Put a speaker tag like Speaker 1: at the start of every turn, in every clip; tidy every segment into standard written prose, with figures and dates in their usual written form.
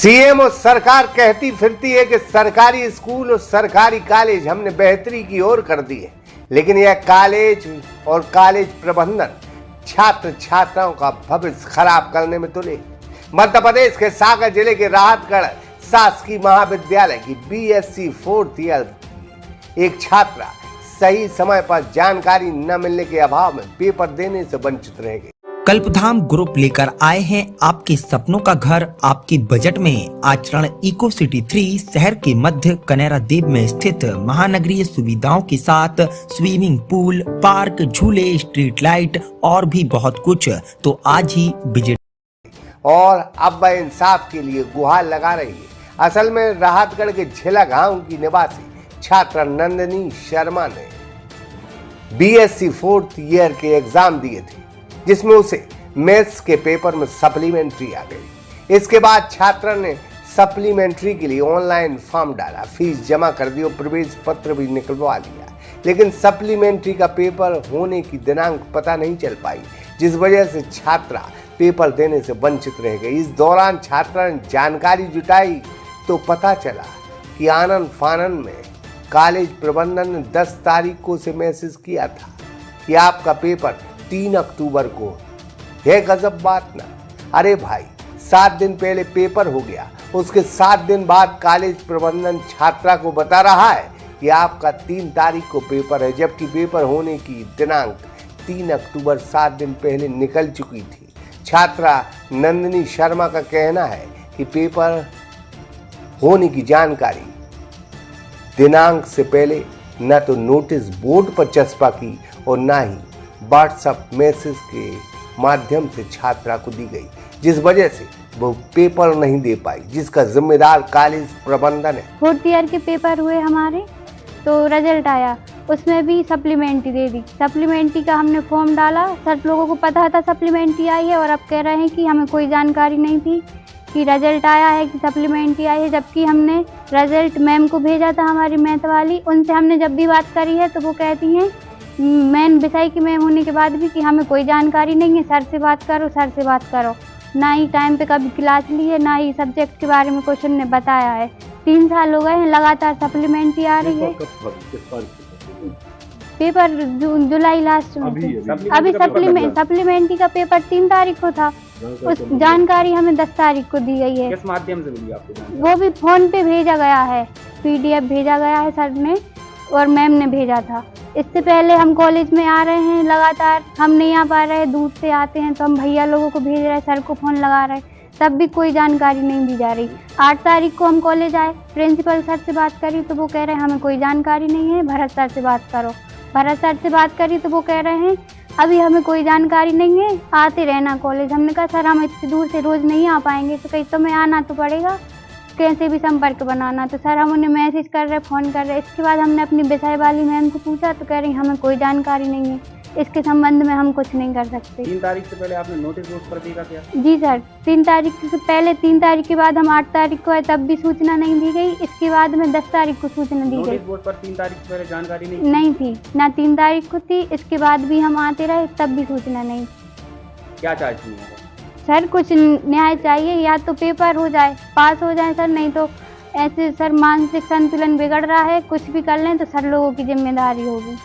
Speaker 1: CM और सरकार कहती फिरती है कि सरकारी स्कूल और सरकारी कॉलेज हमने बेहतरी की ओर कर दी है, लेकिन यह कॉलेज और कॉलेज प्रबंधन छात्र छात्राओं का भविष्य खराब करने में तुले। मध्य प्रदेश के सागर जिले के राहतगढ़ शासकीय महाविद्यालय की बीएससी 4th ईयर एक छात्रा सही समय पर जानकारी न मिलने के अभाव में पेपर देने से वंचित रह गई।
Speaker 2: कल्पधाम ग्रुप लेकर आए हैं आपके सपनों का घर आपके बजट में। आचरण इको सिटी 3 शहर के मध्य कनेरा देव में स्थित महानगरीय सुविधाओं के साथ स्विमिंग पूल, पार्क, झूले, स्ट्रीट लाइट और भी बहुत कुछ। तो आज ही विजिट।
Speaker 1: और अब वह इंसाफ के लिए गुहार लगा रही है। असल में राहतगढ़ के झिला गांव की निवासी छात्रा नंदिनी शर्मा ने बीएससी 4th ईयर के एग्जाम दिए थे, जिसमें उसे मैथ्स के पेपर में सप्लीमेंट्री आ गई। इसके बाद छात्रा ने सप्लीमेंट्री के लिए ऑनलाइन फॉर्म डाला, फीस जमा कर दी और प्रवेश पत्र भी निकलवा लिया, लेकिन सप्लीमेंट्री का पेपर होने की दिनांक पता नहीं चल पाई, जिस वजह से छात्रा पेपर देने से वंचित रह गई। इस दौरान छात्रा ने जानकारी जुटाई तो पता चला कि आनंद फानन में कॉलेज प्रबंधन ने 10 तारीख को से मैसेज किया था कि आपका पेपर 3 अक्टूबर को। है गजब बात ना। अरे भाई, 7 दिन पहले पेपर हो गया, उसके 7 दिन बाद कॉलेज प्रबंधन छात्रा को बता रहा है कि आपका 3 तारीख को पेपर है, जबकि पेपर होने की दिनांक 3 अक्टूबर 7 दिन पहले निकल चुकी थी। छात्रा नंदिनी शर्मा का कहना है कि पेपर होने की जानकारी दिनांक से पहले न तो नोटिस बोर्ड पर चस्पा की और न ही व्हाट्सएप मैसेज के माध्यम से छात्रा को दी गई, जिस वजह से वो पेपर नहीं दे पाई, जिसका जिम्मेदार कॉलेज प्रबंधन है।
Speaker 3: 4th ईयर के पेपर हुए हमारे, तो रिजल्ट आया, उसमें भी सप्लीमेंट्री दे दी। सप्लीमेंट्री का हमने फॉर्म डाला, सब लोगों को पता था सप्लीमेंट्री आई है, और अब कह रहे हैं कि हमें कोई जानकारी नहीं थी कि रिजल्ट आया है, कि सप्लीमेंट्री आई है, जबकि हमने रिजल्ट मैम को भेजा था, हमारी मैथ वाली। उनसे हमने जब भी बात करी है तो वो कहती हैं मेन विषय की मैम होने के बाद भी कि हमें कोई जानकारी नहीं है, सर से बात करो, सर से बात करो। ना ही टाइम पे कभी क्लास ली है, ना ही सब्जेक्ट के बारे में क्वेश्चन ने बताया है। 3 साल हो गए हैं लगातार सप्लीमेंट्री आ रही है। पेपर जुलाई लास्ट में अभी सप्लीमेंट्री का पेपर 3 तारीख को था। उस जानकारी हमें 10 तारीख को दी गई है।
Speaker 4: किस माध्यम से मिली आपको जानकारी?
Speaker 3: वो भी फोन पे भेजा गया है, PDF भेजा गया है सर ने और मैम ने भेजा था। इससे पहले हम कॉलेज में आ रहे हैं लगातार, हम नहीं आ पा रहे, दूर से आते हैं तो हम भैया लोगों को भेज रहे हैं, सर को फोन लगा रहे हैं, तब भी कोई जानकारी नहीं दी जा रही। 8 तारीख को हम कॉलेज आए, प्रिंसिपल सर से बात करी तो वो कह रहे हैं हमें कोई जानकारी नहीं है, भरत सर से बात करो। भरत सर से बात करी तो वो कह रहे हैं अभी हमें कोई जानकारी नहीं है, आते रहना कॉलेज। हमने कहा सर हम इतनी दूर से रोज़ नहीं आ पाएंगे, तो कहीं तुम्हें आना तो पड़ेगा, कैसे भी संपर्क बनाना। तो सर हम उन्हें मैसेज कर रहे, फ़ोन कर रहे। इसके बाद हमने अपनी विषय वाली मैम को पूछा तो कह रही हमें कोई जानकारी नहीं है, इसके संबंध में हम कुछ नहीं कर सकते।
Speaker 4: 3 तारीख से पहले आपने नोटिस बोर्ड पर दिया क्या?
Speaker 3: जी सर, 3 तारीख से पहले, 3 तारीख के बाद हम 8 तारीख को आए, तब भी सूचना नहीं दी गई। इसके बाद में 10 तारीख को सूचना दी गई।
Speaker 4: नोटिस बोर्ड पर 3 तारीख से पहले जानकारी
Speaker 3: नहीं थी, ना 3 तारीख को थी। इसके बाद भी हम आते रहे, तब भी सूचना नहीं।
Speaker 4: क्या चाहती हैं
Speaker 3: सर? कुछ न्याय चाहिए, या तो पेपर हो जाए, पास हो जाए सर, नहीं तो ऐसे सर मानसिक संतुलन बिगड़ रहा है, कुछ भी कर लें तो सर लोगों की जिम्मेदारी होगी।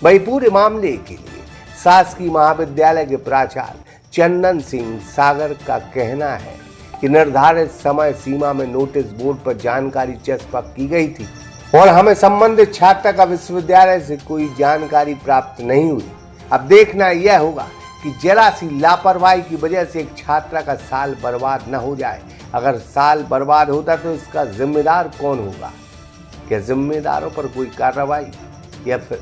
Speaker 1: वही पूरे मामले के लिए शासकीय महाविद्यालय के प्राचार्य चंदन सिंह सागर का कहना है कि निर्धारित समय सीमा में नोटिस बोर्ड पर जानकारी चस्पा की गई थी और हमें संबंधित छात्र का विश्वविद्यालय से कोई जानकारी प्राप्त नहीं हुई। अब देखना यह होगा कि जरा सी लापरवाही की वजह से एक छात्रा का साल बर्बाद न हो जाए। अगर साल बर्बाद होता तो इसका जिम्मेदार कौन होगा? क्या जिम्मेदारों पर कोई कार्रवाई या फिर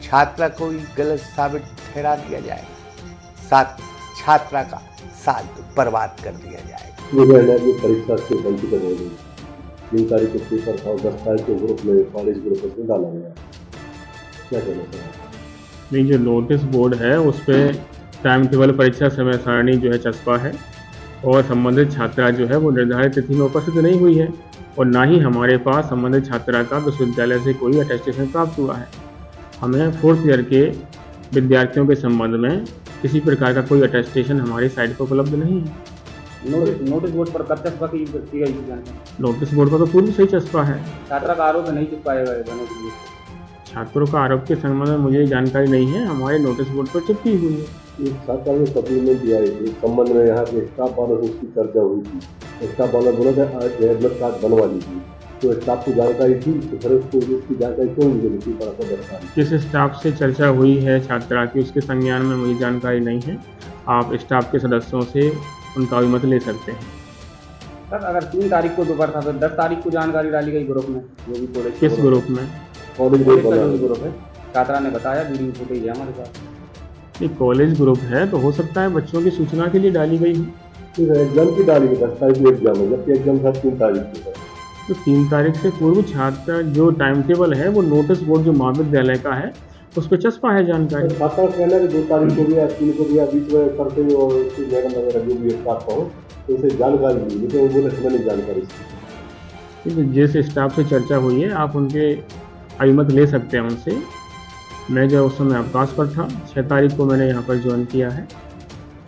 Speaker 1: छात्रा को ही गलत साबित ठहरा दिया जाएगा, साथ छात्रा का साल बर्बाद कर दिया जाएगा।
Speaker 5: परीक्षा से वंचित हो गई। 3 तारीख को पेपर था, 10 तारीख को ग्रुप में कॉलेज ग्रुप में डाला गया। क्या कहना चाहिए?
Speaker 6: नहीं, जो नोटिस बोर्ड है उस पर टाइम टेबल, परीक्षा समय सारणी जो है चस्पा है, और संबंधित छात्रा जो है वो निर्धारित तिथि में उपस्थित नहीं हुई है, और ना ही हमारे पास संबंधित छात्रा का विश्वविद्यालय से कोई अटेस्टेशन प्राप्त हुआ है। हमें 4th ईयर के विद्यार्थियों के संबंध में किसी प्रकार का कोई अटेस्टेशन हमारी साइट पर उपलब्ध नहीं है।
Speaker 4: नोटिस बोर्ड पर कब चस्पा की गई थी जानकारी?
Speaker 6: नोटिस बोर्ड पर तो पूर्व से ही चस्पा है।
Speaker 4: छात्रा का आरोप है नहीं चिपकाए गए थे नोटिस बोर्ड पर।
Speaker 6: छात्रों का आरोप के संबंध में मुझे जानकारी नहीं है, हमारे नोटिस बोर्ड पर चिपकी हुई है।
Speaker 5: एक छात्रा ने सप्लीमेंट दिया है, इस संबंध में यहाँ के स्टाफ वालों से उसकी चर्चा हुई थी। स्टाफ वाला बोला था आज एडमिट कार्ड बनवा लीजिए, तो स्टाफ को जानकारी थी, तो फिर उसको उसकी जानकारी क्यों नहीं मिली?
Speaker 6: किस स्टाफ से चर्चा हुई है छात्रा की, उसके संज्ञान में मुझे जानकारी नहीं है। आप स्टाफ के सदस्यों से उनका अभिमत ले सकते हैं।
Speaker 4: सर अगर 3 तारीख को दोपहर था, फिर 10 तारीख को जानकारी डाली गई ग्रुप में, जो भी कॉलेज
Speaker 6: किस ग्रुप में?
Speaker 5: कॉलेज
Speaker 4: कॉलेज का जो ग्रुप है, छात्रा ने बताया, वीडियो फुटेज है हमारे पास।
Speaker 6: ये कॉलेज ग्रुप है तो हो सकता है बच्चों की सूचना के लिए डाली गई हो।
Speaker 5: फिर एग्जाम की डाली गई, 10 तारीख को एग्जाम है, जबकि एग्जाम था 3 तारीख को।
Speaker 6: तो 3 तारीख से पूर्व छात्र जो टाइम टेबल है वो नोटिस बोर्ड जो महाविद्यालय का है उस पर चस्पा है जानकारी।
Speaker 5: छात्रा कहना है 2 तारीख को भी या 3 को भी या बीच में करते हुए और उसकी मैडम वगैरह जो भी स्टाफ हो तो उसे जानकारी मिली, लेकिन वो बोले हमें नहीं जानकारी थी।
Speaker 6: तो जिस स्टाफ से चर्चा हुई है आप उनके अभिमत ले सकते हैं उनसे। मैं जब उस समय अवकाश पर था, 6 तारीख को मैंने यहाँ पर ज्वाइन किया है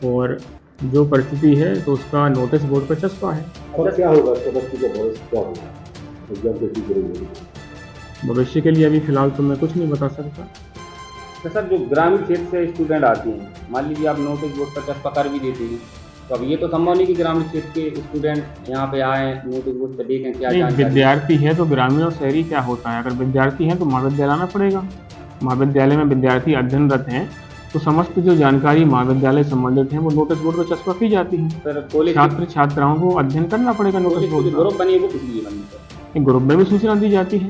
Speaker 6: और जो परिस्थिति है तो उसका नोटिस बोर्ड पर चस्पा है।
Speaker 5: और क्या होगा बच्चे का भविष्य, क्या होगा एग्जाम कैसी करेंगे?
Speaker 6: भविष्य के लिए अभी फिलहाल तो मैं कुछ नहीं बता सकता।
Speaker 4: तो सर जो ग्रामीण क्षेत्र से स्टूडेंट आते हैं, मान लीजिए आप नोटिस बोर्ड पर चस्पा कर भी देते हैं, तो अब ये तो संभव नहीं कि ग्रामीण क्षेत्र के स्टूडेंट यहाँ पे आए, नोटिस बोर्ड पर देखें क्या जानकारी।
Speaker 6: विद्यार्थी है तो ग्रामीण और शहरी क्या होता है, अगर विद्यार्थी है तो महाविद्यालय आना पड़ेगा। महाविद्यालय में विद्यार्थी अध्ययनरत हैं तो समस्त जो जानकारी महाविद्यालय संबंधित है वो नोटिस बोर्ड पर चस्पा की जाती है।
Speaker 4: सर कॉलेज
Speaker 6: छात्र छात्राओं को अध्ययन करना पड़ेगा नोटिस बोर्ड
Speaker 4: ग्रुप बनी है वो किस लिए बनी सर?
Speaker 6: ग्रुप में भी सूचना दी जाती है,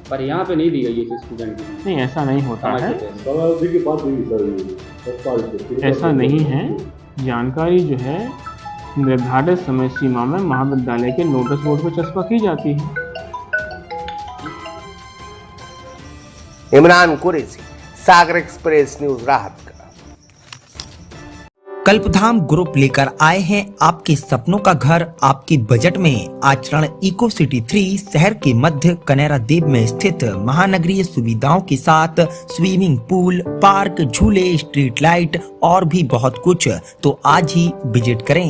Speaker 4: पर यहाँ पे नहीं दी गई है स्टूडेंट की।
Speaker 6: नहीं ऐसा नहीं होता है,
Speaker 5: समाधि की बात हुई सर,
Speaker 6: ऐसा नहीं है। जानकारी जो है निर्धारित समय सीमा में महाविद्यालय के नोटिस बोर्ड पर चस्पा की जाती है।
Speaker 1: इमरान कुरैशी, सागर एक्सप्रेस न्यूज राहतगढ़।
Speaker 2: कल्पधाम ग्रुप लेकर आए हैं आपके सपनों का घर आपके बजट में। आचरण इको सिटी 3 शहर के मध्य कनेरा देव में स्थित महानगरीय सुविधाओं के साथ स्विमिंग पूल, पार्क, झूले, स्ट्रीट लाइट और भी बहुत कुछ। तो आज ही विजिट करें।